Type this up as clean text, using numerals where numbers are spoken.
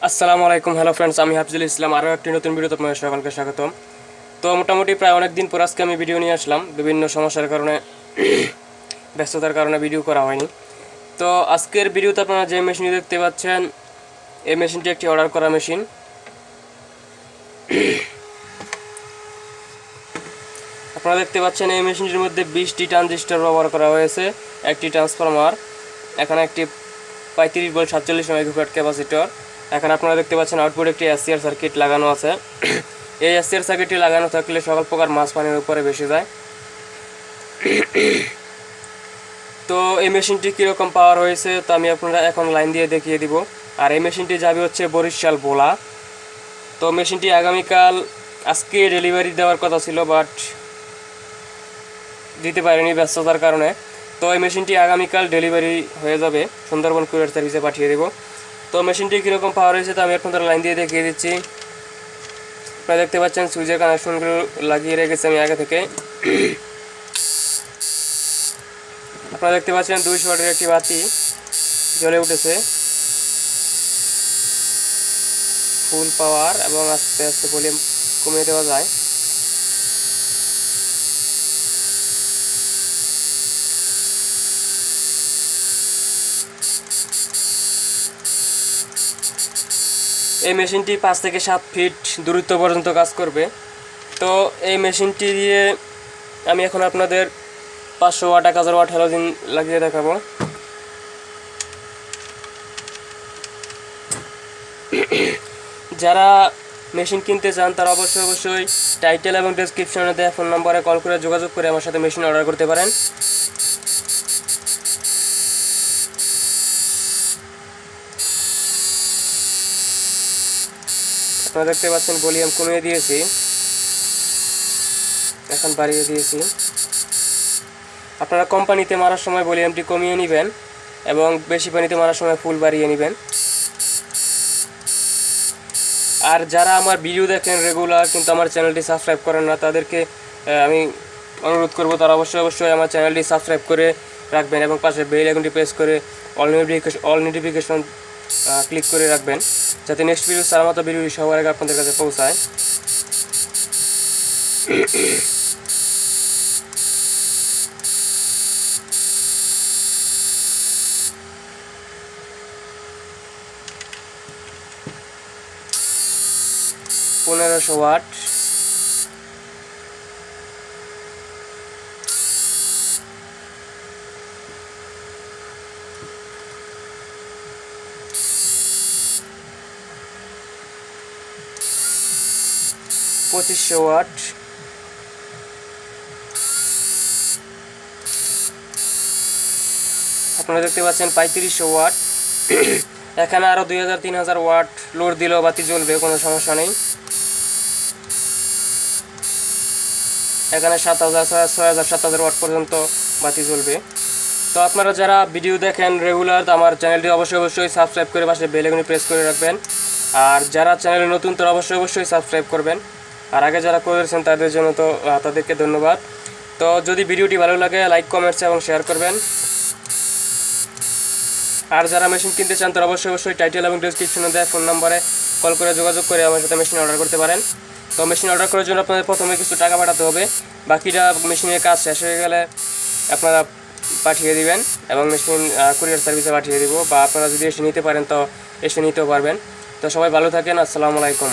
আসসালামু আলাইকুম। Hello friends, আমি হাফিজুল ইসলাম। আরও একটি নতুন ভিডিওতে আপনাদের সকলকে স্বাগতম। তো মোটামুটি প্রায় অনেক দিন পর আজকে আমি ভিডিও নিয়ে আসলাম। বিভিন্ন সমস্যার কারণে ব্যস্ততার কারণে ভিডিও করা হয়নি। তো আজকের ভিডিওতে আপনারা যে মেশিনটি দেখতে পাচ্ছেন, এই মেশিনটি একটি অর্ডার করা মেশিন। আপনারা দেখতে পাচ্ছেন এই মেশিনটির মধ্যে 20টি ট্রানজিস্টর ব্যবহার করা হয়েছে, একটি ট্রান্সফরমার, এখানে একটি 35 ভোল্ট 47 মাইক্রোফ্যারাড ক্যাপাসিটর। এখানে আপনারা দেখতে পাচ্ছেন আউটপুট একটি এসসিআর সার্কিট লাগানো আছে। এই এসসিআর সার্কিটটি লাগানো থাকলে সকল প্রকার মাছ পানির উপরে বেশি যায়। তো এই মেশিনটি কীরকম পাওয়ার হয়েছে তো আমি আপনারা এখন লাইন দিয়ে দেখিয়ে দিব। আর এই মেশিনটি যাবে হচ্ছে বরিশাল ভোলা। তো মেশিনটি আগামীকাল আজকে ডেলিভারি দেওয়ার কথা ছিল, বাট দিতে পারিনি ব্যস্ততার কারণে। তো এই মেশিনটি আগামীকাল ডেলিভারি হয়ে যাবে, সুন্দরবন কুরিয়ার সার্ভিসে পাঠিয়ে দেব। তো মেশিনটি কীরকম পাওয়ার হয়েছে তো আমি আপনাদের লাইন দিয়ে দেখিয়ে দিচ্ছি। আপনারা দেখতে পাচ্ছেন সুইচের কানেকশনগুলো লাগিয়ে রেখেছি আমি আগে থেকে। আপনারা দেখতে পাচ্ছেন 200 ওয়াটের একটি বাতি জ্বলে উঠেছে, ফুল পাওয়ার, এবং আস্তে আস্তে ভলিউম কমিয়ে দেওয়া যায়। এই মেশিনটি 5 থেকে 7 ফিট দূরত্ব পর্যন্ত কাজ করবে। তো এই মেশিনটি দিয়ে আমি এখন আপনাদের 500 ওয়াট 1000 ওয়াট হ্যালোজেন লাগিয়ে দেখাবো। যারা মেশিন কিনতে চান তারা অবশ্যই টাইটেল এবং ডেসক্রিপশনে দেওয়া ফোন নম্বরে কল করে যোগাযোগ করে আমার সাথে মেশিন অর্ডার করতে পারেন। আপনারা দেখতে পাচ্ছেন ভলিউম কমিয়ে দিয়েছি, এখন বাড়িয়ে দিয়েছি। আপনারা কোম্পানিতে মারার সময় ভলিউমটি কমিয়ে নেবেন এবং বেশি পানিতে মারার সময় ফুল বাড়িয়ে নেবেন। আর যারা আমার ভিডিও দেখেন রেগুলার কিন্তু আমার চ্যানেলটি সাবস্ক্রাইব করেন না, তাদেরকে আমি অনুরোধ করব তারা অবশ্যই আমার চ্যানেলটি সাবস্ক্রাইব করে রাখবেন এবং পাশে বেল আইকনটি প্রেস করে অল নোটিফিকেশন ক্লিক করে রাখবেন, যাতে নেক্সট ভিডিও সালামত ভিডিও সবার আগে আপনাদের কাছে পৌঁছায়। পনেরোশো ওয়াট, পঁচিশশো ওয়াট, আপনারা দেখতে পাচ্ছেন 3500 ওয়াট। এখানে আরও 2000-3000 ওয়াট লোড দিলেও বাতি জ্বলবে, কোনো সমস্যা নেই। এখানে 7000-6000-7000 ওয়াট পর্যন্ত বাতি জ্বলবে। তো আপনারা যারা ভিডিও দেখেন রেগুলার, আমার চ্যানেলটি অবশ্যই সাবস্ক্রাইব করে পাশে বেল আইকন প্রেস করে রাখবেন। আর যারা চ্যানেলে নতুন তারা অবশ্যই সাবস্ক্রাইব করবেন। আর আগে যারা করেছেন তাদের জন্য তো তাদেরকে ধন্যবাদ। তো যদি ভিডিওটি ভালো লাগে লাইক, কমেন্টস এবং শেয়ার করবেন। আর যারা মেশিন কিনতে চান তারা অবশ্যই টাইটেল এবং ডেসক্রিপশনে দেওয়া ফোন নম্বরে কল করে যোগাযোগ করে আমার সাথে মেশিন অর্ডার করতে পারেন। তো মেশিন অর্ডার করার জন্য আপনাদের প্রথমে কিছু টাকা পাঠাতে হবে, বাকিটা মেশিনের কাজ শেষ হয়ে গেলে আপনারা পাঠিয়ে দিবেন এবং মেশিন কুরিয়ার সার্ভিসে পাঠিয়ে দিব, বা আপনারা যদি এসে নিতে পারেন তো এসে নিতেও পারবেন। তো সবাই ভালো থাকেন। আসসালামু আলাইকুম।